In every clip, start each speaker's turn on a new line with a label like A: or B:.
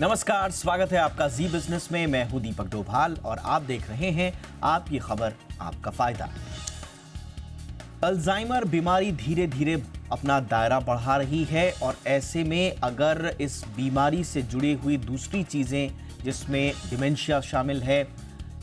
A: नमस्कार, स्वागत है आपका जी बिजनेस में। मैं हूं दीपक डोभाल और आप देख रहे हैं आपकी खबर आपका फायदा। अल्जाइमर बीमारी धीरे धीरे अपना दायरा बढ़ा रही है और ऐसे में अगर इस बीमारी से जुड़ी हुई दूसरी चीजें जिसमें डिमेंशिया शामिल है,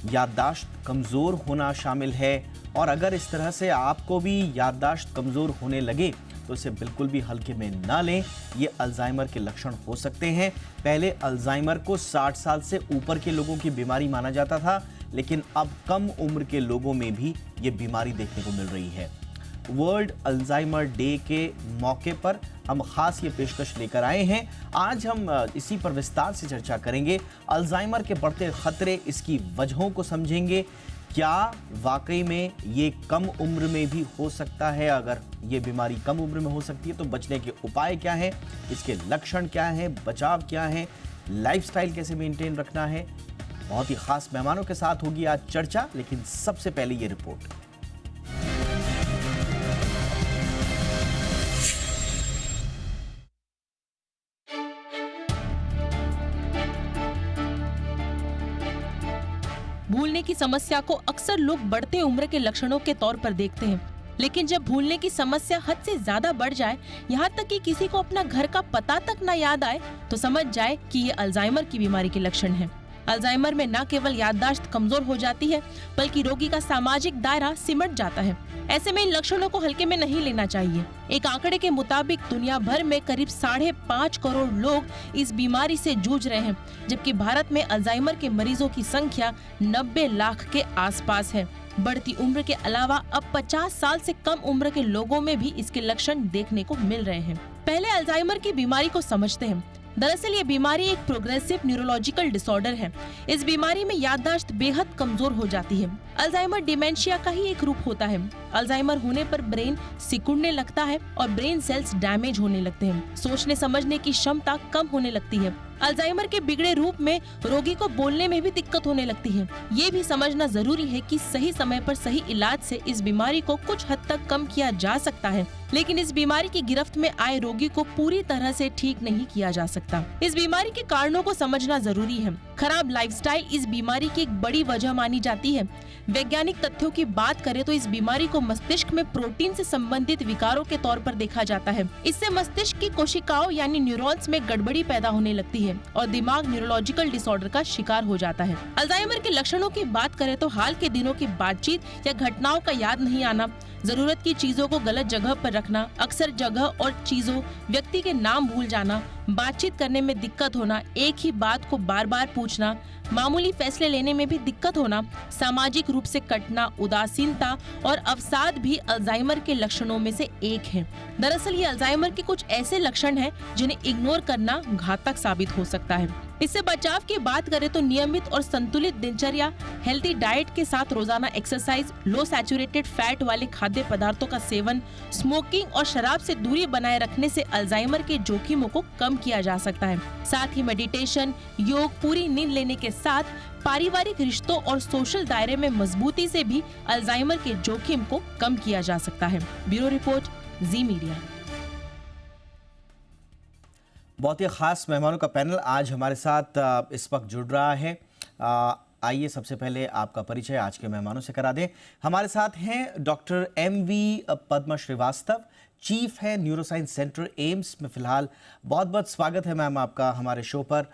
A: याददाश्त कमजोर होना शामिल है, और अगर इस तरह से आपको भी याददाश्त कमजोर होने लगे तो इसे बिल्कुल भी हल्के में ना लें। ये अल्जाइमर के लक्षण हो सकते हैं। पहले अल्जाइमर को 60 साल से ऊपर के लोगों की बीमारी माना जाता था, लेकिन अब कम उम्र के लोगों में भी ये बीमारी देखने को मिल रही है। वर्ल्ड अल्जाइमर डे के मौके पर हम खास ये पेशकश लेकर आए हैं। आज हम इसी पर विस्तार से चर्चा करेंगे। अल्जाइमर के बढ़ते खतरे, इसकी वजहों को समझेंगे। क्या वाकई में ये कम उम्र में भी हो सकता है? अगर ये बीमारी कम उम्र में हो सकती है तो बचने के उपाय क्या हैं, इसके लक्षण क्या हैं, बचाव क्या है, लाइफस्टाइल कैसे मेंटेन रखना है। बहुत ही खास मेहमानों के साथ होगी आज चर्चा, लेकिन सबसे पहले ये रिपोर्ट।
B: भूलने की समस्या को अक्सर लोग बढ़ते उम्र के लक्षणों के तौर पर देखते हैं, लेकिन जब भूलने की समस्या हद से ज्यादा बढ़ जाए, यहाँ तक कि किसी को अपना घर का पता तक न याद आए, तो समझ जाए कि ये अल्जाइमर की बीमारी के लक्षण हैं। अल्जाइमर में न केवल याददाश्त कमजोर हो जाती है, बल्कि रोगी का सामाजिक दायरा सिमट जाता है। ऐसे में इन लक्षणों को हल्के में नहीं लेना चाहिए। एक आंकड़े के मुताबिक दुनिया भर में करीब 5.5 करोड़ लोग इस बीमारी से जूझ रहे हैं, जबकि भारत में अल्जाइमर के मरीजों की संख्या 90 लाख के आसपास है। बढ़ती उम्र के अलावा अब 50 साल से कम उम्र के लोगों में भी इसके लक्षण देखने को मिल रहे हैं। पहले अल्जाइमर की बीमारी को समझते हैं। दरअसल ये बीमारी एक प्रोग्रेसिव न्यूरोलॉजिकल डिसऑर्डर है। इस बीमारी में याददाश्त बेहद कमजोर हो जाती है। अल्जाइमर डिमेंशिया का ही एक रूप होता है। अल्जाइमर होने पर ब्रेन सिकुड़ने लगता है और ब्रेन सेल्स डैमेज होने लगते हैं। सोचने समझने की क्षमता कम होने लगती है। अल्जाइमर के बिगड़े रूप में रोगी को बोलने में भी दिक्कत होने लगती है। ये भी समझना जरूरी है कि सही समय पर सही इलाज से इस बीमारी को कुछ हद तक कम किया जा सकता है, लेकिन इस बीमारी की गिरफ्त में आए रोगी को पूरी तरह से ठीक नहीं किया जा सकता। इस बीमारी के कारणों को समझना जरूरी है। खराब लाइफस्टाइल इस बीमारी की एक बड़ी वजह मानी जाती है। वैज्ञानिक तथ्यों की बात करें तो इस बीमारी को मस्तिष्क में प्रोटीन से संबंधित विकारों के तौर पर देखा जाता है। इससे मस्तिष्क की कोशिकाओं यानी न्यूरॉन्स में गड़बड़ी पैदा होने लगती है और दिमाग न्यूरोलॉजिकल डिसऑर्डर का शिकार हो जाता है। अल्जाइमर के लक्षणों की बात करें तो हाल के दिनों की बातचीत या घटनाओं का याद नहीं आना, जरूरत की चीजों को गलत जगह पर रखना, अक्सर जगह और चीजों, व्यक्ति के नाम भूल जाना, बातचीत करने में दिक्कत होना, एक ही बात को बार बार पूछना, मामूली फैसले लेने में भी दिक्कत होना, सामाजिक रूप से कटना, उदासीनता और अवसाद भी अल्जाइमर के लक्षणों में से एक है। दरअसल ये अल्जाइमर के कुछ ऐसे लक्षण हैं जिन्हें इग्नोर करना घातक साबित हो सकता है। इससे बचाव की बात करें तो नियमित और संतुलित दिनचर्या, हेल्दी डाइट के साथ रोजाना एक्सरसाइज, लो सैचुरेटेड फैट वाले खाद्य पदार्थों का सेवन, स्मोकिंग और शराब से दूरी बनाए रखने से अल्जाइमर के जोखिमों को कम किया जा सकता है। साथ ही मेडिटेशन, योग, पूरी नींद लेने के साथ पारिवारिक रिश्तों और सोशल दायरे में मजबूती से भी अल्जाइमर के जोखिम को कम किया जा सकता है। ब्यूरो रिपोर्ट, जी मीडिया।
A: बहुत ही खास मेहमानों का पैनल आज हमारे साथ इस वक्त जुड़ रहा है। आइए सबसे पहले आपका परिचय आज के मेहमानों से करा दें। हमारे साथ हैं doctor M V Padma Srivastava, chief है न्यूरोसाइंस सेंटर एम्स में। फिलहाल बहुत बहुत स्वागत है मैम आपका हमारे शो पर।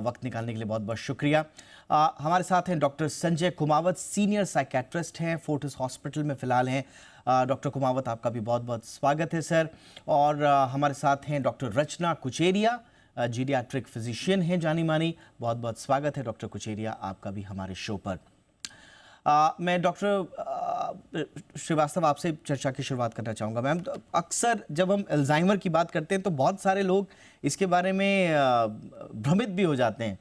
A: वक्त निकालने के लिए बहुत बहुत शुक्रिया। हमारे साथ हैं doctor Sanjay Kumawat, senior psychiatrist हैं, फोर्टिस हॉस्पिटल में फ़िलहाल हैं। डॉक्टर कुमावत, आपका भी बहुत बहुत स्वागत है सर। और हमारे साथ हैं डॉक्टर रचना कुचेरिया, जीडियाट्रिक फिजिशियन हैं जानी मानी। बहुत बहुत स्वागत है डॉक्टर कुचेरिया आपका भी हमारे शो पर। मैं डॉक्टर श्रीवास्तव आपसे चर्चा की शुरुआत करना चाहूँगा मैम। तो अक्सर जब हम अल्जाइमर की बात करते हैं तो बहुत सारे लोग इसके बारे में भ्रमित भी हो जाते हैं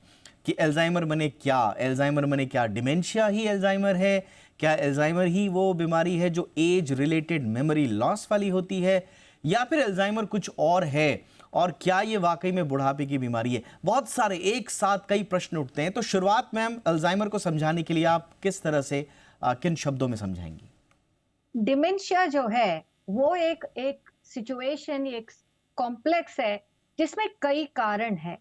A: कि अल्जाइमर मने क्या, अल्जाइमर मने क्या, डिमेंशिया ही अल्जाइमर है क्या, अल्जाइमर ही वो बीमारी है जो एज रिलेटेड मेमोरी लॉस वाली होती है, या फिर अल्जाइमर कुछ और है, और क्या ये वाकई में बुढ़ापे की बीमारी है? बहुत सारे एक साथ कई प्रश्न उठते हैं। तो शुरुआत में हम अल्जाइमर को समझाने के लिए आप किस तरह से किन शब्दों में समझाएंगी?
C: डिमेंशिया जो है वो एक सिचुएशन, एक कॉम्प्लेक्स है जिसमें कई कारण हैं।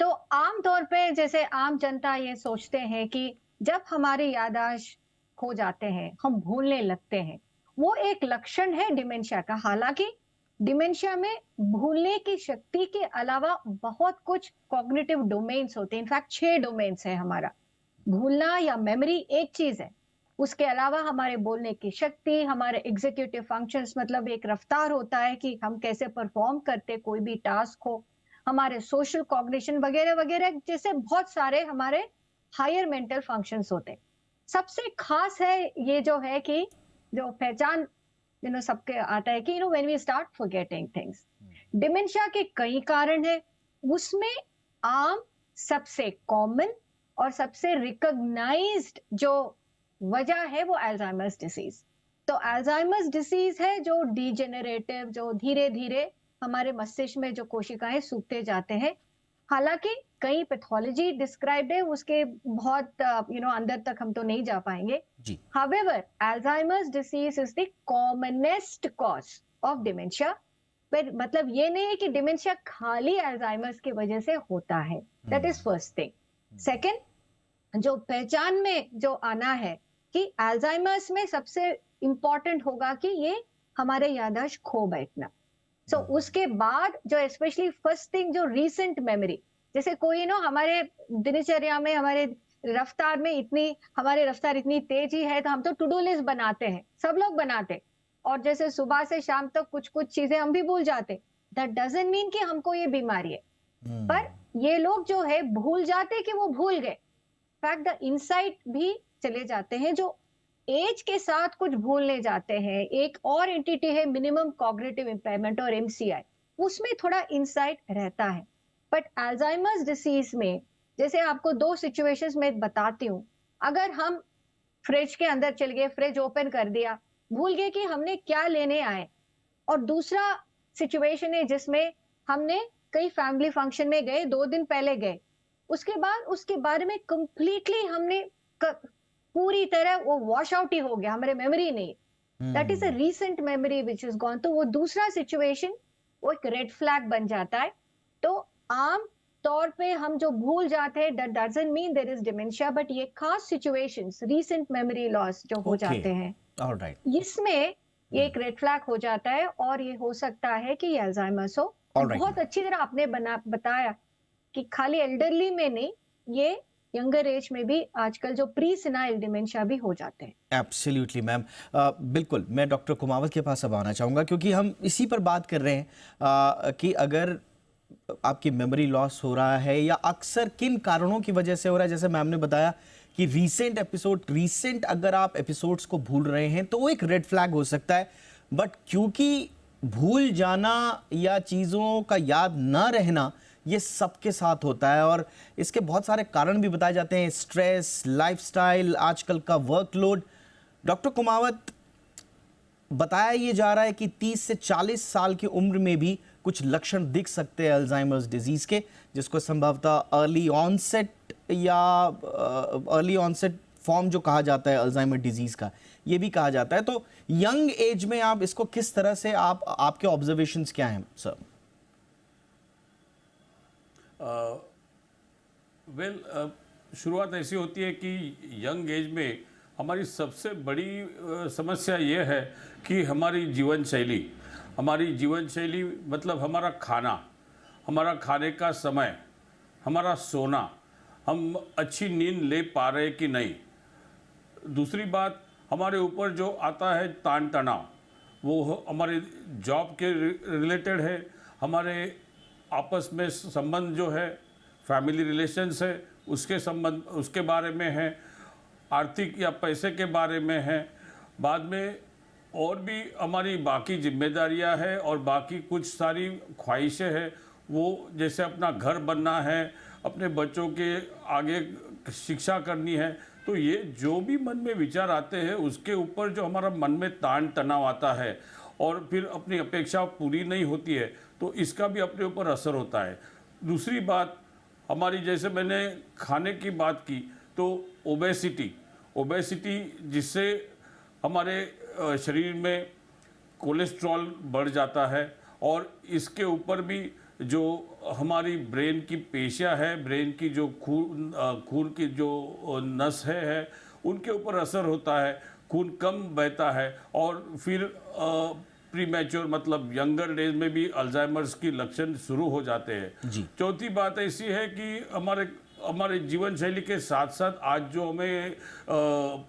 C: तो आम तौर पे जैसे आम जनता ये सोचते हैं कि जब हमारी याददाश्त खो जाते हैं, हम भूलने लगते हैं, वो एक लक्षण है डिमेंशिया का। हालांकि डिमेंशिया में भूलने की शक्ति के अलावा बहुत कुछ कॉग्निटिव डोमेन्स होते हैं। इनफैक्ट 6 डोमेन्स है हमारा। भूलना या मेमोरी एक चीज है, उसके अलावा हमारे बोलने की शक्ति, हमारे एग्जीक्यूटिव फंक्शंस, मतलब एक रफ्तार होता है कि हम कैसे परफॉर्म करते कोई भी टास्क हो, हमारे सोशल कॉग्निशन वगैरह वगैरह, जैसे बहुत सारे हमारे हायर मेंटल फंक्शंस होते हैं। सबसे खास है ये जो है कि जो पहचान सबके आता है कि when we start forgetting things. Dementia के कई कारण है, उसमें आम, सबसे कॉमन और सबसे रिकॉग्नाइज्ड जो वजह है वो अल्जाइमर्स डिसीज। तो अल्जाइमर्स डिसीज है जो डिजेनरेटिव, जो धीरे धीरे हमारे मस्तिष्क में जो कोशिकाएं सूखते जाते हैं। हालांकि कई पैथोलॉजी डिस्क्राइब्ड है, उसके बहुत अंदर तक हम तो नहीं जा पाएंगे
A: जी।
C: However Alzheimer's disease is the commonest cause of dementia। पर मतलब ये नहीं है कि डिमेंशिया खाली अल्जाइमर्स की वजह से होता है। That is first thing. Second, जो पहचान में जो आना है कि अल्जाइमर्स में सबसे इंपॉर्टेंट होगा कि ये हमारे याददाश्त खो बैठना। सो उसके बाद जो स्पेशली फर्स्ट थिंग जो रीसेंट मेमोरी, जैसे कोई हमारे दिनचर्या में हमारे रफ्तार में हमारी रफ्तार इतनी तेजी है तो हम तो टू डू लिस्ट बनाते हैं, सब लोग बनाते हैं, और जैसे सुबह से शाम तक कुछ कुछ चीजें हम भी भूल जाते। दैट डजंट मीन कि हमको ये बीमारी है, पर ये लोग जो है भूल जाते कि वो भूल गए। फैक्ट द इनसाइट भी चले जाते हैं, जो एज के साथ कुछ भूलने जाते हैं। एक और एंटिटी है मिनिमम कॉग्निटिव इम्पेयरमेंट और MCI, उसमें थोड़ा इनसाइट रहता है। बट अल्जाइमर्स डिसीज में जैसे आपको 2 सिचुएशंस में बताती हूँ। अगर हम फ्रिज के अंदर चल गए, फ्रिज ओपन कर दिया, भूल गए कि हमने क्या लेने आए, और दूसरा सिचुएशन है जिसमें हमने कई फैमिली फंक्शन में गए, 2 दिन पहले गए, उसके बाद उसके बारे में कंप्लीटली हमने पूरी तरह वो वॉश आउट ही हो गया, हमारे मेमोरी नहीं। That is a recent memory which is gone. तो वो दूसरा सिचुएशन वो एक रेड फ्लैग बन जाता है। तो आम तौर पे हम जो भूल जाते हैं that doesn't mean there is dementia, but ये खास सिचुएशंस, रीसेंट मेमोरी लॉस जो हो जाते हैं,
A: ऑलराइट,
C: इसमें ये एक रेड फ्लैग हो जाता है और ये हो सकता है कि ये अल्जाइमर्स हो। बहुत अच्छी तरह आपने बताया कि खाली एल्डरली में नहीं, ये यंगर एज में भी आजकल जो प्री सिनाइल डिमेंशिया भी हो जाते हैं।
A: Absolutely ma'am. बिल्कुल, मैं डॉक्टर कुमावत के पास अब आना चाहूँगा क्योंकि हम इसी पर बात कर रहे हैं कि अगर आपकी मेमोरी लॉस हो रहा है या अक्सर किन कारणों की वजह से हो रहा है। जैसे मैम ने बताया कि रीसेंट अगर आप एपिसोड्स को भूल रहे हैं तो वो एक रेड फ्लैग हो सकता है, बट क्योंकि भूल जाना या चीज़ों का याद ना रहना ये सबके साथ होता है और इसके बहुत सारे कारण भी बताए जाते हैं, स्ट्रेस, लाइफस्टाइल, आजकल का वर्कलोड। डॉक्टर कुमावत, बताया ये जा रहा है कि 30 से 40 साल की उम्र में भी कुछ लक्षण दिख सकते हैं अल्जाइमर्स डिजीज के, जिसको संभवतः अर्ली ऑनसेट फॉर्म जो कहा जाता है अल्जाइमर डिजीज का, ये भी कहा जाता है। तो यंग एज में आप इसको किस तरह से आपके ऑब्जर्वेशंस क्या हैं सर?
D: शुरुआत ऐसी होती है कि यंग एज में हमारी सबसे बड़ी समस्या ये है कि हमारी जीवन शैली मतलब हमारा खाना, हमारा खाने का समय, हमारा सोना, हम अच्छी नींद ले पा रहे कि नहीं। दूसरी बात, हमारे ऊपर जो आता है तान तनाव, वो हमारे जॉब के रिलेटेड है, हमारे आपस में संबंध जो है, फैमिली रिलेशंस है, उसके संबंध, उसके बारे में है, आर्थिक या पैसे के बारे में है, बाद में और भी हमारी बाकी जिम्मेदारियां हैं और बाकी कुछ सारी ख्वाहिशें हैं, वो जैसे अपना घर बनना है, अपने बच्चों के आगे शिक्षा करनी है। तो ये जो भी मन में विचार आते हैं उसके ऊपर जो हमारा मन में तान तनाव आता है और फिर अपनी अपेक्षा पूरी नहीं होती है, तो इसका भी अपने ऊपर असर होता है। दूसरी बात, हमारी जैसे मैंने खाने की बात की तो ओबेसिटी जिससे हमारे शरीर में कोलेस्ट्रॉल बढ़ जाता है और इसके ऊपर भी जो हमारी ब्रेन की पेशियां है, ब्रेन की जो खून की जो नस है उनके ऊपर असर होता है, खून कम बहता है और फिर प्री मैच्योर मतलब यंगर डेज में भी अल्जाइमर्स की लक्षण शुरू हो जाते हैं।
A: जी।
D: चौथी बात ऐसी है कि हमारे जीवन शैली के साथ साथ आज जो हमें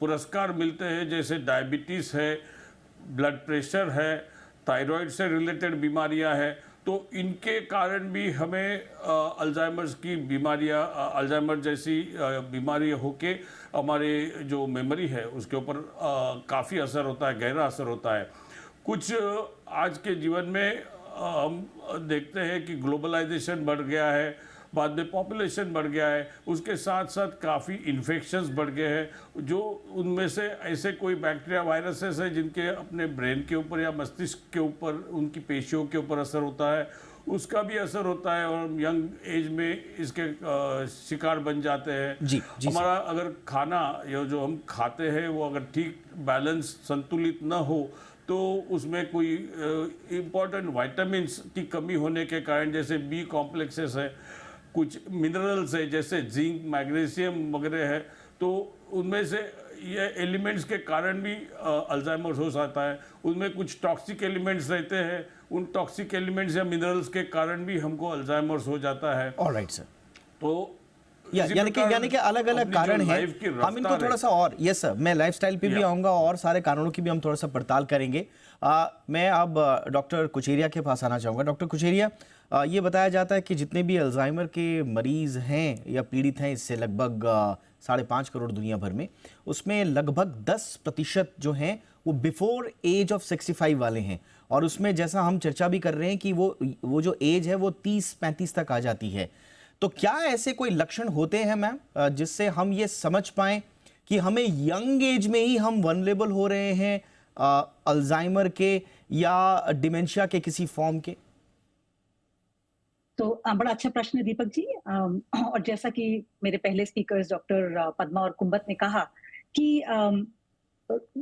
D: पुरस्कार मिलते हैं, जैसे डायबिटीज़ है, ब्लड प्रेशर है, थायराइड से रिलेटेड बीमारियां हैं, तो इनके कारण भी हमें अल्जाइमर्स की बीमारियां, अल्जाइमर जैसी बीमारियां होके हमारे जो मेमोरी है उसके ऊपर काफ़ी असर होता है, गहरा असर होता है। कुछ आज के जीवन में हम देखते हैं कि ग्लोबलाइजेशन बढ़ गया है, बाद में पॉपुलेशन बढ़ गया है, उसके साथ साथ काफ़ी इन्फेक्शंस बढ़ गए हैं, जो उनमें से ऐसे कोई बैक्टीरिया वायरसेस है जिनके अपने ब्रेन के ऊपर या मस्तिष्क के ऊपर, उनकी पेशियों के ऊपर असर होता है, उसका भी असर होता है और यंग एज में इसके शिकार बन जाते हैं।
A: जी, जी
D: हमारा अगर खाना या जो हम खाते हैं वो अगर ठीक बैलेंस संतुलित न हो तो उसमें कोई इम्पॉर्टेंट वाइटामिन्स की कमी होने के कारण, जैसे बी कॉम्प्लेक्सेस है, कुछ मिनरल्स है जैसे जिंक, मैग्नीशियम वगैरह है, तो उनमें से ये एलिमेंट्स के कारण भी अल्जाइमर्स हो सकता है। उनमें कुछ टॉक्सिक एलिमेंट्स रहते हैं, उन टॉक्सिक एलिमेंट्स या मिनरल्स के कारण भी हमको अल्जाइमर्स हो जाता है।
A: Alright sir.
D: तो
A: यानी कि अलग अलग कारण हैं, हम इनको थोड़ा सा और, यस सर, मैं लाइफस्टाइल पे भी आऊंगा और सारे कारणों की भी हम थोड़ा सा पड़ताल करेंगे। मैं अब डॉक्टर कुचेरिया के पास आना चाहूँगा। डॉक्टर कुचेरिया, ये बताया जाता है कि जितने भी अल्जाइमर के मरीज हैं या पीड़ित हैं, इससे लगभग 5.5 करोड़ दुनिया भर में, उसमें लगभग 10% जो हैं वो बिफोर एज ऑफ 65 वाले हैं, और उसमें जैसा हम चर्चा भी कर रहे हैं कि वो जो एज है वो 30-35 तक आ जाती है। तो क्या ऐसे कोई लक्षण होते हैं मैम जिससे हम ये समझ पाएं कि हमें यंग एज में ही हम वनरेबल हो रहे हैं अल्जाइमर के या डिमेंशिया के किसी फॉर्म के?
E: तो बड़ा अच्छा प्रश्न है दीपक जी। और जैसा कि मेरे पहले स्पीकर्स डॉक्टर पद्मा और कुंबत ने कहा कि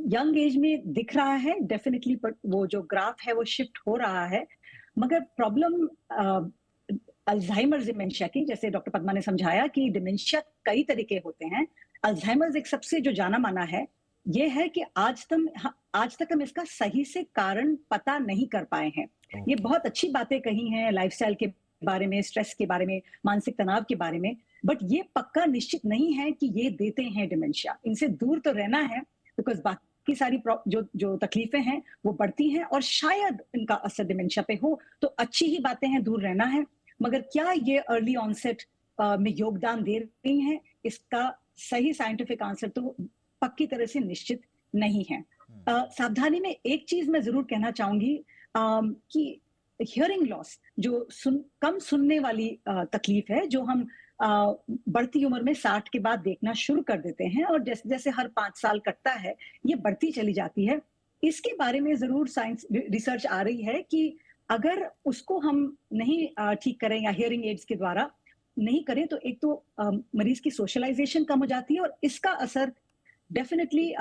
E: यंग एज में दिख रहा है डेफिनेटली, वो जो ग्राफ है वो शिफ्ट हो रहा है, मगर प्रॉब्लम अल्जाइमर डिमेंशिया की, जैसे डॉक्टर पद्मा ने समझाया कि डिमेंशिया कई तरीके होते हैं, अल्जाइमर एक सबसे जो जाना माना है, ये है कि आज तक हम इसका सही से कारण पता नहीं कर पाए हैं। ये बहुत अच्छी बातें कही हैं लाइफस्टाइल के बारे में, स्ट्रेस के बारे में, मानसिक तनाव के बारे में, बट ये पक्का निश्चित नहीं है कि ये देते हैं डिमेंशिया। इनसे दूर तो रहना है, बिकॉज बाकी सारी जो तकलीफें हैं वो बढ़ती हैं और शायद इनका असर डिमेंशिया पे हो, तो अच्छी ही बातें हैं, दूर रहना है। मगर क्या ये अर्ली ऑनसेट में योगदान दे रही हैं, इसका सही साइंटिफिक आंसर तो पक्की तरह से निश्चित नहीं है। सावधानी में एक चीज मैं जरूर कहना चाहूंगी कि हियरिंग लॉस, जो कम सुनने वाली तकलीफ है, जो हम बढ़ती उम्र में 60 के बाद देखना शुरू कर देते हैं और जैसे जैसे हर 5 साल कटता है ये बढ़ती चली जाती है। इसके बारे में जरूर साइंस रिसर्च आ रही है कि अगर उसको हम नहीं ठीक करें या हियरिंग एड्स के द्वारा नहीं करें, तो एक तो मरीज की सोशलाइजेशन कम हो जाती है और इसका असर डेफिनेटली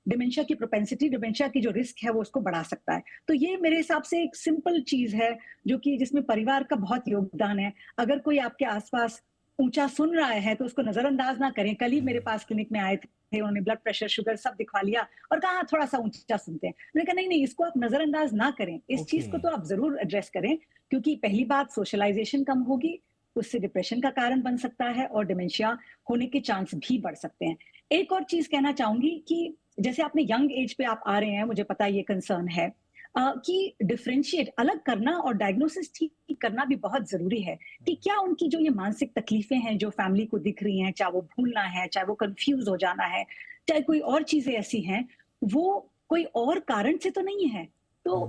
E: डिमेंशिया की प्रोपेंसिटी, डिमेंशिया की जो रिस्क है वो उसको बढ़ा सकता है। तो ये मेरे हिसाब से एक सिंपल चीज है जो कि जिसमें परिवार का बहुत योगदान है। अगर कोई आपके आसपास ऊंचा सुन रहा है तो उसको नजरअंदाज ना करें। कल ही मेरे पास क्लिनिक में आए थे, उन्होंने ब्लड प्रेशर, शुगर सब दिखवा लिया और कहा थोड़ा सा ऊंचा सुनते हैं। मैंने कहा नहीं, इसको आप नजरअंदाज ना करें, इस चीज को तो आप जरूर एड्रेस करें, क्योंकि पहली बात सोशलाइजेशन कम होगी, उससे डिप्रेशन का कारण बन सकता है और डिमेंशिया होने के चांस भी बढ़ सकते हैं। एक और चीज कहना चाहूंगी कि जैसे आपने यंग एज पे आप आ रहे हैं, मुझे पता है ये कंसर्न है कि डिफरेंशिएट, अलग करना और डायग्नोसिस ठीक करना भी बहुत जरूरी है कि क्या उनकी जो ये मानसिक तकलीफें हैं जो फैमिली को दिख रही हैं, चाहे वो भूलना है, चाहे वो कंफ्यूज हो जाना है, चाहे कोई और चीजें ऐसी हैं, वो कोई और कारण से तो नहीं है। तो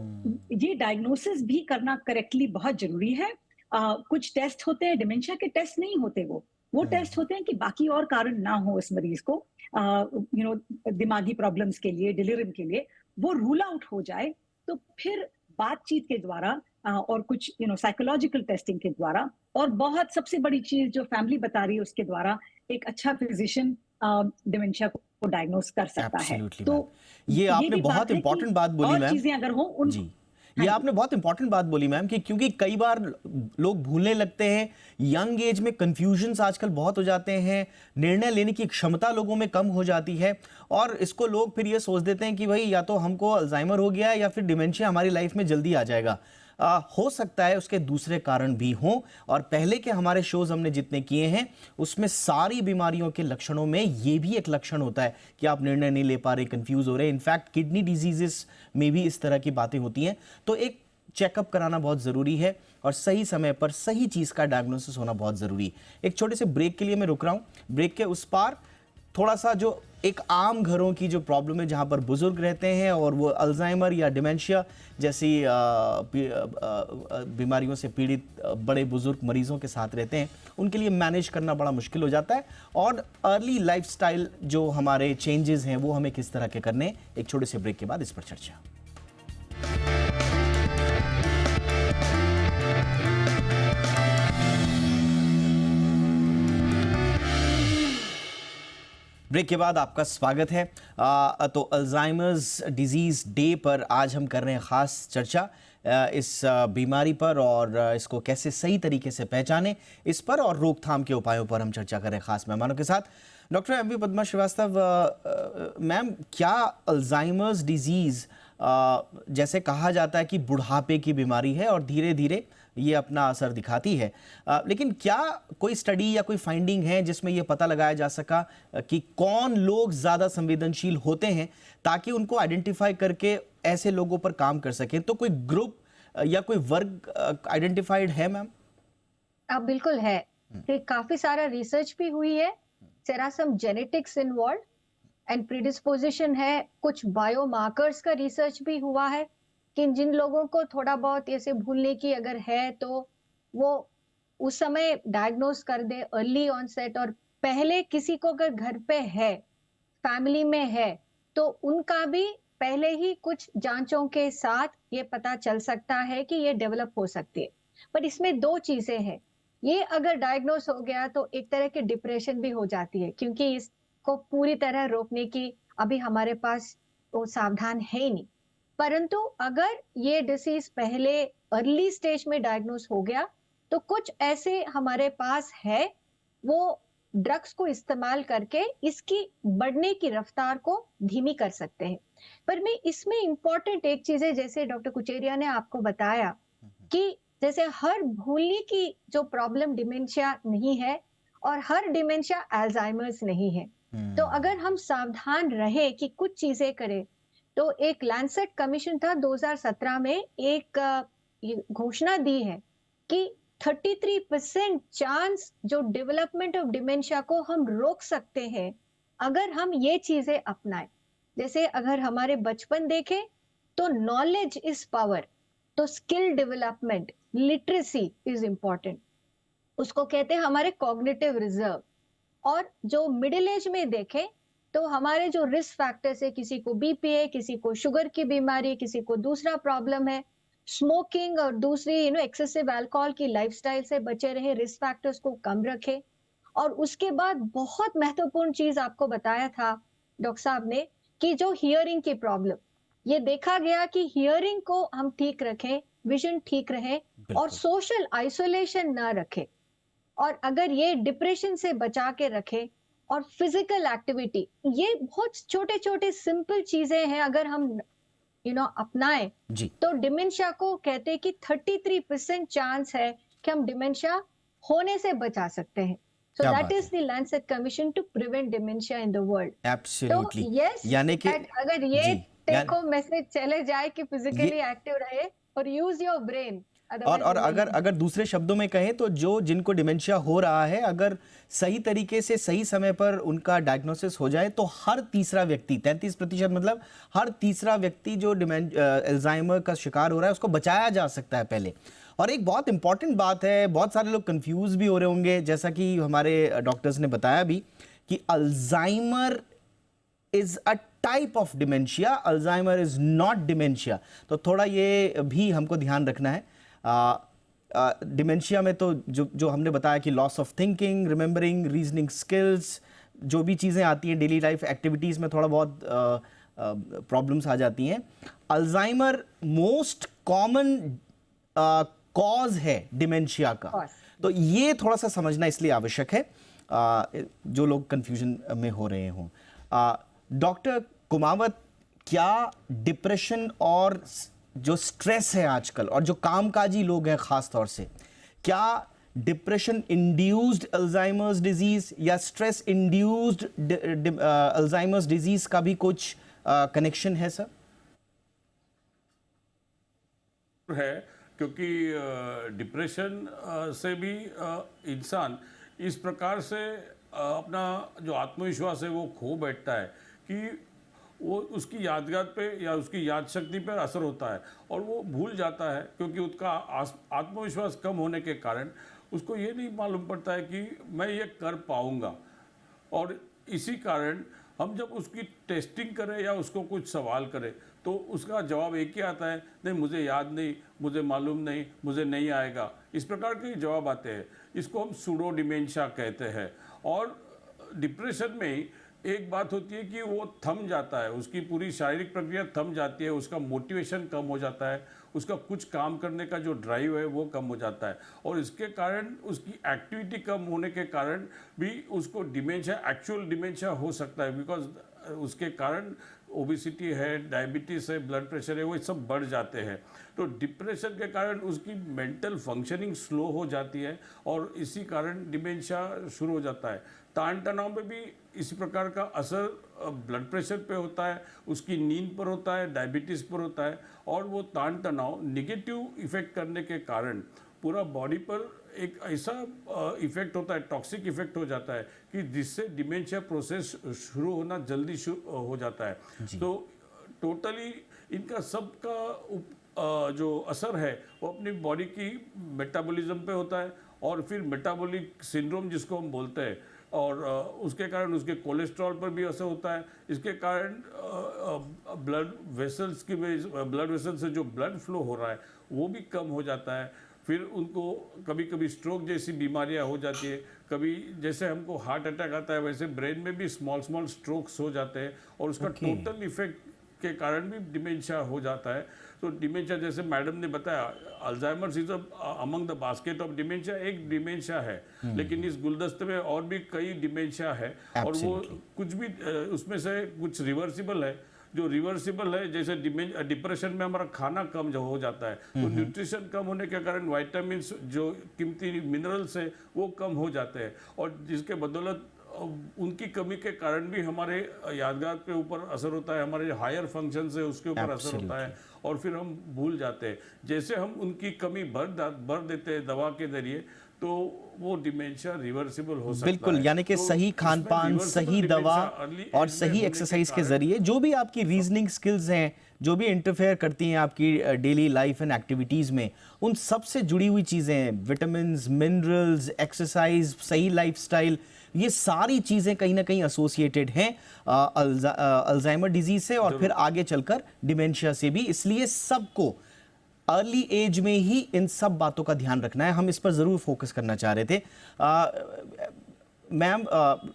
E: ये डायग्नोसिस भी करना करेक्टली बहुत जरूरी है। कुछ टेस्ट होते हैं, डिमेंशिया के टेस्ट नहीं होते, वो टेस्ट होते हैं कि बाकी और कारण ना हो इस मरीज को, दिमागी प्रॉब्लम्स के लिए, डिलीरियम के लिए, वो रूल आउट हो जाए तो फिर बातचीत के द्वारा और कुछ साइकोलॉजिकल टेस्टिंग के द्वारा, और बहुत सबसे बड़ी चीज जो फैमिली बता रही है उसके द्वारा, एक अच्छा फिजिशियन डिमेंशिया को डायग्नोस कर सकता है। तो
A: ये आपने बहुत इंपॉर्टेंट बात बोली मैम।
E: चीजें अगर हो
A: जी, ये आपने बहुत इंपॉर्टेंट बात बोली मैम कि क्योंकि कई बार लोग भूलने लगते हैं, यंग एज में कंफ्यूजन्स आजकल बहुत हो जाते हैं, निर्णय लेने की क्षमता लोगों में कम हो जाती है और इसको लोग फिर ये सोच देते हैं कि भाई या तो हमको अल्जाइमर हो गया या फिर डिमेंशिया हमारी लाइफ में जल्दी आ जाएगा। हो सकता है उसके दूसरे कारण भी हों और पहले के हमारे शोज हमने जितने किए हैं उसमें सारी बीमारियों के लक्षणों में ये भी एक लक्षण होता है कि आप निर्णय नहीं ले पा रहे, कंफ्यूज हो रहे हैं। इनफैक्ट किडनी डिजीजेस में भी इस तरह की बातें होती हैं। तो एक चेकअप कराना बहुत ज़रूरी है और सही समय पर सही चीज़ का डायग्नोसिस होना बहुत ज़रूरी है। एक छोटे से ब्रेक के लिए मैं रुक रहा हूँ। ब्रेक के उस पार थोड़ा सा जो एक आम घरों की जो प्रॉब्लम है जहाँ पर बुजुर्ग रहते हैं और वो अल्जाइमर या डिमेंशिया जैसी बीमारियों से पीड़ित बड़े बुजुर्ग मरीजों के साथ रहते हैं, उनके लिए मैनेज करना बड़ा मुश्किल हो जाता है और अर्ली लाइफस्टाइल जो हमारे चेंजेस हैं वो हमें किस तरह के करने हैं। एक छोटे से ब्रेक के बाद इस पर चर्चा। ब्रेक के बाद आपका स्वागत है। तो अल्जाइमर्स डिजीज़ डे पर आज हम कर रहे हैं ख़ास चर्चा इस बीमारी पर और इसको कैसे सही तरीके से पहचानें, इस पर और रोकथाम के उपायों पर हम चर्चा कर रहे हैं ख़ास मेहमानों के साथ। Doctor M V Padma Srivastava, ma'am, क्या अल्जाइमर्स डिजीज़ जैसे कहा जाता है कि बुढ़ापे की बीमारी है और धीरे धीरे ये अपना असर दिखाती है, लेकिन क्या कोई स्टडी या कोई फाइंडिंग है जिसमें ये पता लगाया जा सका कि कौन लोग ज़्यादा संवेदनशील होते हैं ताकि उनको आइडेंटिफाई करके ऐसे लोगों पर काम कर सकें? तो कोई ग्रुप या कोई वर्ग आइडेंटिफाइड है मैम?
C: अब बिल्कुल है कि काफी सारा रिसर्च भी हुई है, there are some genetics involve and predisposition है, कुछ बायोमार्कर्स का रिसर्च भी हुआ है कि जिन लोगों को थोड़ा बहुत ऐसे भूलने की अगर है तो वो उस समय डायग्नोस कर दे, अर्ली ऑनसेट, और पहले किसी को अगर घर पे है, फैमिली में है, तो उनका भी पहले ही कुछ जांचों के साथ ये पता चल सकता है कि ये डेवलप हो सकती है। पर इसमें दो चीजें हैं, ये अगर डायग्नोस हो गया तो एक तरह की डिप्रेशन भी हो जाती है क्योंकि इसको पूरी तरह रोकने की अभी हमारे पास वो सावधान है ही नहीं। परंतु अगर ये डिसीज पहले अर्ली स्टेज में डायग्नोस हो गया तो कुछ ऐसे हमारे पास है, वो ड्रग्स को इस्तेमाल करके इसकी बढ़ने की रफ्तार को धीमी कर सकते हैं। पर मैं इसमें इंपॉर्टेंट एक चीज है, जैसे डॉक्टर कुचेरिया ने आपको बताया कि जैसे हर भूलने की जो प्रॉब्लम डिमेंशिया नहीं है और हर डिमेंशिया अल्जाइमर्स नहीं है। तो अगर हम सावधान रहे कि कुछ चीजें करें, तो एक लैंसेट कमीशन था 2017 में एक घोषणा दी है कि 33% चांस जो डेवलपमेंट ऑफ डिमेंशिया को हम रोक सकते हैं अगर हम ये चीजें अपनाएं। जैसे अगर हमारे बचपन देखें तो नॉलेज इज पावर, तो skill development, literacy is important, उसको कहते हैं हमारे कॉग्निटिव रिजर्व। और जो मिडिल एज में देखें तो हमारे जो रिस्क फैक्टर्स है, किसी को बीपी है, किसी को शुगर की बीमारी, किसी को दूसरा प्रॉब्लम है, स्मोकिंग और दूसरी एक्सेसिव अल्कोहल की लाइफस्टाइल से बचे रहे, रिस्क फैक्टर्स को कम रखें। और उसके बाद बहुत महत्वपूर्ण चीज आपको बताया था डॉक्टर साहब ने कि जो हियरिंग की प्रॉब्लम, ये देखा गया कि हियरिंग को हम ठीक रखें, विजन ठीक रहे और सोशल आइसोलेशन ना रखें, और अगर ये डिप्रेशन से बचा के रखें और फिजिकल एक्टिविटी, ये बहुत छोटे छोटे सिंपल चीजें हैं, अगर हम अपनाएं तो डिमेंशिया को कहते हैं कि 33% चांस है कि हम डिमेंशिया होने से बचा सकते हैं। So that is the Lancet Commission to prevent dementia in the world.
A: Absolutely.
C: तो yes,
A: यानी कि
C: अगर ये टेक होम मैसेज चले जाए कि फिजिकली एक्टिव रहे और यूज योर ब्रेन।
A: और अगर दूसरे शब्दों में कहें तो जो जिनको डिमेंशिया हो रहा है, अगर सही तरीके से सही समय पर उनका डायग्नोसिस हो जाए तो हर तीसरा व्यक्ति, 33%, मतलब हर तीसरा व्यक्ति जो अल्जाइमर का शिकार हो रहा है उसको बचाया जा सकता है पहले। और एक बहुत इंपॉर्टेंट बात है, बहुत सारे लोग कंफ्यूज भी हो रहे होंगे, जैसा कि हमारे डॉक्टर्स ने बताया भी कि Alzheimer is a type of dementia, Alzheimer is not dementia. तो थोड़ा ये भी हमको ध्यान रखना है। डिमेंशिया में तो जो हमने बताया कि loss of thinking, remembering, reasoning skills, जो भी चीज़ें आती हैं डेली लाइफ एक्टिविटीज़ में थोड़ा बहुत प्रॉब्लम्स आ जाती हैं। अल्जाइमर मोस्ट कॉमन कॉज है डिमेंशिया का,
C: Cause.
A: तो ये थोड़ा सा समझना इसलिए आवश्यक है जो लोग कंफ्यूजन में हो रहे हों। डॉक्टर कुमावत, क्या डिप्रेशन और जो स्ट्रेस है आजकल और जो कामकाजी लोग हैं खास तौर से, क्या डिप्रेशन इंड्यूस्ड अल्जाइमर्स डिजीज या स्ट्रेस इंड्यूस्ड अल्जाइमर्स डिजीज का भी कुछ कनेक्शन है सर?
D: है, क्योंकि डिप्रेशन से भी इंसान इस प्रकार से अपना जो आत्मविश्वास है वो खो बैठता है कि वो उसकी यादगार पे या उसकी याद शक्ति पर असर होता है और वो भूल जाता है, क्योंकि उसका आत्मविश्वास कम होने के कारण उसको ये नहीं मालूम पड़ता है कि मैं ये कर पाऊंगा। और इसी कारण हम जब उसकी टेस्टिंग करें या उसको कुछ सवाल करें तो उसका जवाब एक ही आता है, नहीं मुझे याद नहीं, मुझे मालूम नहीं, मुझे नहीं आएगा। इस प्रकार के जवाब आते हैं। इसको हम सूडो डिमेंशिया कहते हैं। और डिप्रेशन में एक बात होती है कि वो थम जाता है, उसकी पूरी शारीरिक प्रक्रिया थम जाती है, उसका मोटिवेशन कम हो जाता है, उसका कुछ काम करने का जो ड्राइव है वो कम हो जाता है और इसके कारण उसकी एक्टिविटी कम होने के कारण भी उसको डिमेंशिया, एक्चुअल डिमेंशिया हो सकता है। बिकॉज उसके कारण ओबिसिटी है, डायबिटीज़ है, ब्लड प्रेशर है, वो सब बढ़ जाते हैं। तो डिप्रेशन के कारण उसकी मेंटल फंक्शनिंग स्लो हो जाती है और इसी कारण डिमेंशिया शुरू हो जाता है। तान तनाव में भी इसी प्रकार का असर ब्लड प्रेशर पे होता है, उसकी नींद पर होता है, डायबिटीज़ पर होता है और वो तान तनाव निगेटिव इफेक्ट करने के कारण पूरा बॉडी पर एक ऐसा इफेक्ट होता है, टॉक्सिक इफेक्ट हो जाता है कि जिससे डिमेंशिया प्रोसेस शुरू होना जल्दी हो जाता है। तो टोटली इनका सबका जो असर है वो अपनी बॉडी की मेटाबॉलिज्म पे होता है और फिर मेटाबॉलिक सिंड्रोम जिसको हम बोलते हैं और उसके कारण उसके कोलेस्ट्रॉल पर भी असर होता है। इसके कारण ब्लड वेसल्स से जो ब्लड फ्लो हो रहा है वो भी कम हो जाता है। फिर उनको कभी कभी स्ट्रोक जैसी बीमारियां हो जाती है, कभी जैसे हमको हार्ट अटैक आता है वैसे ब्रेन में भी स्मॉल स्ट्रोक्स हो जाते हैं और उसका टोटल इफेक्ट के कारण भी डिमेंशिया हो जाता है। तो डिमेंशिया जैसे मैडम ने बताया, Alzheimer's is among the basket of dementia, एक डिमेंशिया है लेकिन इस गुलदस्ते में और भी कई डिमेंशिया है और वो कुछ भी उसमें से कुछ रिवर्सिबल है। जो रिवर्सिबल है, जैसे डिप्रेशन में हमारा खाना कम जो हो जाता है तो न्यूट्रिशन कम होने के कारण वाइटामिन जो कीमती मिनरल्स है वो कम हो जाते हैं और जिसके बदौलत उनकी कमी के कारण भी हमारे यादगार के ऊपर असर होता है, हमारे हायर फंक्शन से उसके ऊपर असर होता है और फिर हम भूल जाते हैं। जैसे हम उनकी कमी भर देते हैं दवा के जरिए तो वो डिमेंशिया रिवर्सिबल हो सकता है।
A: बिल्कुल, यानी कि
D: तो
A: सही खान पान, सही दवा और सही एक्सरसाइज के जरिए जो भी आपकी रीजनिंग स्किल्स हैं, जो भी इंटरफेयर करती हैं आपकी डेली लाइफ एंड एक्टिविटीज़ में, उन सब से जुड़ी हुई चीज़ें, विटामिन्स, मिनरल्स, एक्सरसाइज, सही लाइफस्टाइल, ये सारी चीज़ें कहीं ना कहीं एसोसिएटेड हैं अल्जाइमर डिजीज से और फिर आगे चलकर डिमेंशिया से भी। इसलिए सबको अर्ली एज में ही इन सब बातों का ध्यान रखना है। हम इस पर ज़रूर फोकस करना चाह रहे थे। मैम,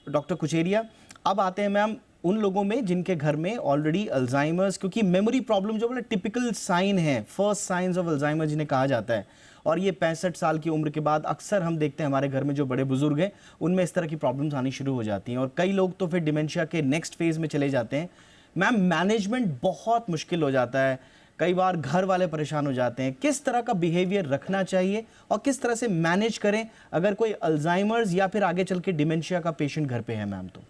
A: डॉक्टर कुचेरिया, अब आते हैं मैम उन लोगों में जिनके घर में ऑलरेडी अल्जाइमर्स, क्योंकि मेमोरी प्रॉब्लम जो बड़ा टिपिकल साइन है, फर्स्ट साइंस ऑफ अल्जाइमर जिन्हें कहा जाता है, और ये 65 साल की उम्र के बाद अक्सर हम देखते हैं हमारे घर में जो बड़े बुजुर्ग हैं उनमें इस तरह की प्रॉब्लम्स आनी शुरू हो जाती हैं और कई लोग तो फिर डिमेंशिया के नेक्स्ट फेज में चले जाते हैं। मैम, मैनेजमेंट बहुत मुश्किल हो जाता है, कई बार घर वाले परेशान हो जाते हैं। किस तरह का बिहेवियर रखना चाहिए और किस तरह से मैनेज करें अगर कोई अल्जाइमर्स या फिर आगे चल के डिमेंशिया का पेशेंट घर पे है मैम? तो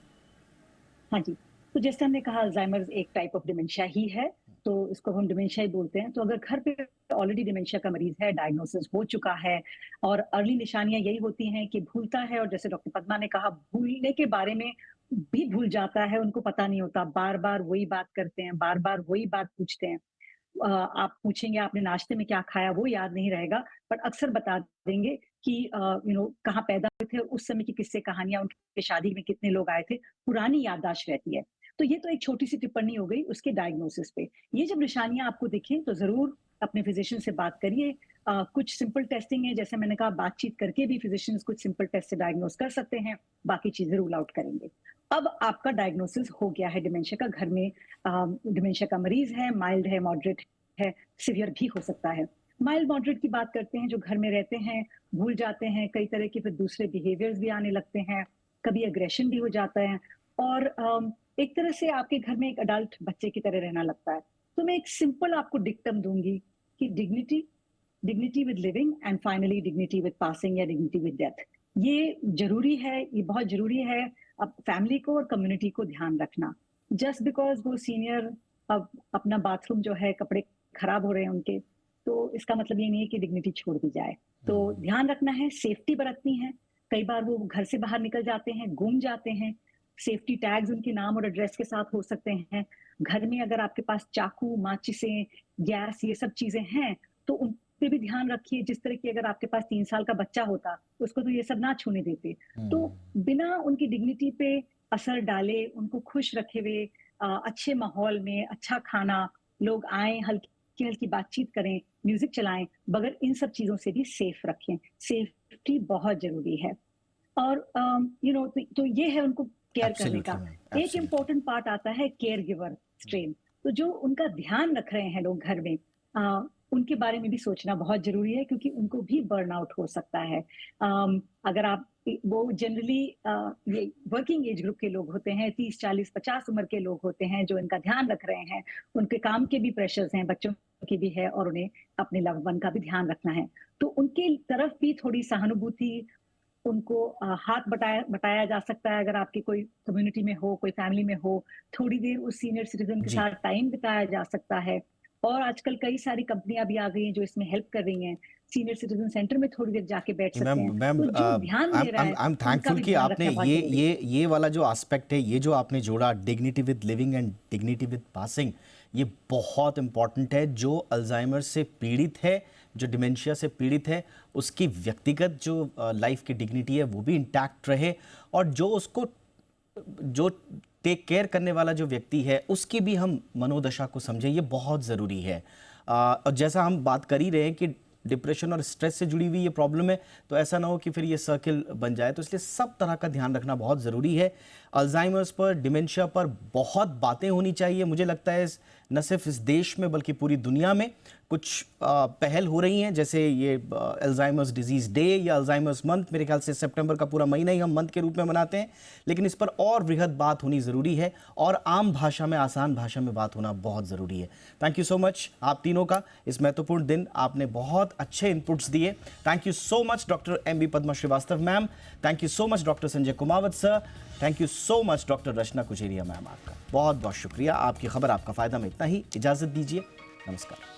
E: हाँ जी, तो जैसे हमने कहा अल्जाइमर्स एक टाइप ऑफ डिमेंशिया ही है, तो इसको हम डिमेंशिया ही बोलते हैं। तो अगर घर पे ऑलरेडी डिमेंशिया का मरीज है, डायग्नोसिस हो चुका है और अर्ली निशानियां यही होती हैं कि भूलता है और जैसे डॉक्टर पद्मा ने कहा भूलने के बारे में भी भूल जाता है, उनको पता नहीं होता, बार बार वही बात करते हैं, बार बार वही बात पूछते हैं। आप पूछेंगे आपने नाश्ते में क्या खाया, वो याद नहीं रहेगा, पर अक्सर बता देंगे कि कहाँ पैदा हुए थे, उस समय की किस्से कहानियां, उनके शादी में कितने लोग आए थे, पुरानी याददाश्त रहती है। तो ये तो एक छोटी सी टिप्पणी हो गई उसके डायग्नोसिस पे। ये जब निशानियां आपको दिखें तो जरूर अपने फिजिशियन से बात करिए। कुछ सिंपल टेस्टिंग है, जैसे मैंने कहा बातचीत करके भी फिजिशियंस कुछ सिंपल टेस्ट से डायग्नोस कर सकते हैं, बाकी चीजें रूल आउट करेंगे। अब आपका डायग्नोसिस हो गया है डिमेंशिया का, घर में डिमेंशिया का मरीज है, माइल्ड है, मॉडरेट है, सिवियर भी हो सकता है। माइल्ड मॉडरेट की बात करते हैं, जो घर में रहते हैं, भूल जाते हैं, कई तरह के फिर दूसरे बिहेवियर्स भी आने लगते हैं, कभी एग्रेशन भी हो जाता है, और एक तरह से आपके घर में एक अडल्ट बच्चे की तरह रहना लगता है। तो मैं एक सिंपल आपको डिक्टम दूंगी कि dignity with living and finally dignity with passing या डिग्निटी विद डेथ। ये जरूरी है, ये बहुत जरूरी है अब फैमिली को और कम्युनिटी को ध्यान रखना। जस्ट बिकॉज वो सीनियर अब अपना बाथरूम जो है कपड़े खराब हो रहे हैं उनके, तो इसका मतलब ये नहीं है कि डिग्निटी छोड़ दी जाए। तो ध्यान रखना है, सेफ्टी बरतनी है। कई बार वो घर से बाहर निकल जाते हैं, गुम जाते हैं, सेफ्टी टैग्स उनके नाम और एड्रेस के साथ हो सकते हैं। घर में अगर आपके पास चाकू, माचिसें, गैस, ये सब चीजें हैं तो उन पे भी ध्यान रखिए। जिस तरह की अगर आपके पास 3 साल का बच्चा होता, उसको तो ये सब ना छूने देते। तो बिना उनकी डिग्निटी पे असर डाले, उनको खुश रखे हुए अच्छे माहौल में अच्छा खाना, लोग आए, हल्की हल्की बातचीत करें, म्यूजिक चलाएं, बगैर इन सब चीजों से भी सेफ रखें। सेफ्टी बहुत जरूरी है। और तो ये है उनको केयर करने का। एक इम्पोर्टेंट पार्ट आता है केयर गिवर स्ट्रेन। तो जो उनका ध्यान रख रहे हैं लोग घर में, उनके बारे में भी सोचना बहुत जरूरी है, क्योंकि उनको भी बर्नआउट हो सकता है। अगर आप वो जनरली ये वर्किंग एज ग्रुप के लोग होते हैं, 30, 40, 50 उम्र के लोग होते हैं जो इनका ध्यान रख रहे हैं। उनके काम के भी प्रेशर्स हैं, बच्चों की भी है, और उन्हें अपने लव वन का भी ध्यान रखना है। तो उनके तरफ भी थोड़ी सहानुभूति, उनको हाथ बटाया जा सकता है। अगर आपकी कोई कम्युनिटी में हो, कोई फैमिली में हो, थोड़ी देर उस सीनियर सिटीजन के साथ टाइम बिताया जा सकता है। और आजकल कई सारी कंपनियां भी आ गई हैं जो इसमें हेल्प कर रही हैं। सीनियर सिटीजन सेंटर में थोड़ी देर जाके बैठ सकते हैं। तो जो ध्यान दे रहा है,
A: आई एम थैंकफुल कि आपने ये वाला जो एस्पेक्ट है, ये जो आपने जोड़ा, dignity with living and dignity with passing, ये बहुत इंपॉर्टेंट है। जो अल्जाइमर से पीड़ित है, जो डिमेंशिया से पीड़ित है, उसकी व्यक्तिगत जो लाइफ की डिग्निटी है वो भी इंटैक्ट रहे, और जो उसको जो टेक केयर करने वाला जो व्यक्ति है उसकी भी हम मनोदशा को समझें, ये बहुत ज़रूरी है। और जैसा हम बात कर ही रहे हैं कि डिप्रेशन और स्ट्रेस से जुड़ी हुई ये प्रॉब्लम है, तो ऐसा ना हो कि फिर ये सर्किल बन जाए। तो इसलिए सब तरह का ध्यान रखना बहुत ज़रूरी है। अल्जाइमर्स पर, डिमेंशिया पर बहुत बातें होनी चाहिए। मुझे लगता है न सिर्फ इस देश में बल्कि पूरी दुनिया में कुछ पहल हो रही हैं, जैसे ये अल्जाइमर्स डिजीज़ डे या अल्जाइमर्स मंथ। मेरे ख्याल से सितंबर का पूरा महीना ही हम मंथ के रूप में मनाते हैं, लेकिन इस पर और वृहद बात होनी ज़रूरी है, और आम भाषा में, आसान भाषा में बात होना बहुत ज़रूरी है। थैंक यू सो मच आप तीनों का। इस महत्वपूर्ण दिन आपने बहुत अच्छे इनपुट्स दिए। Thank you so much doctor MV Padma Srivastava ma'am, thank you so much doctor Sanjay Kumawat sir, thank you so much doctor Rachna Kucheria ma'am. आपका बहुत बहुत शुक्रिया। आपकी खबर, आपका फ़ायदा में इतना ही। इजाज़त दीजिए, नमस्कार।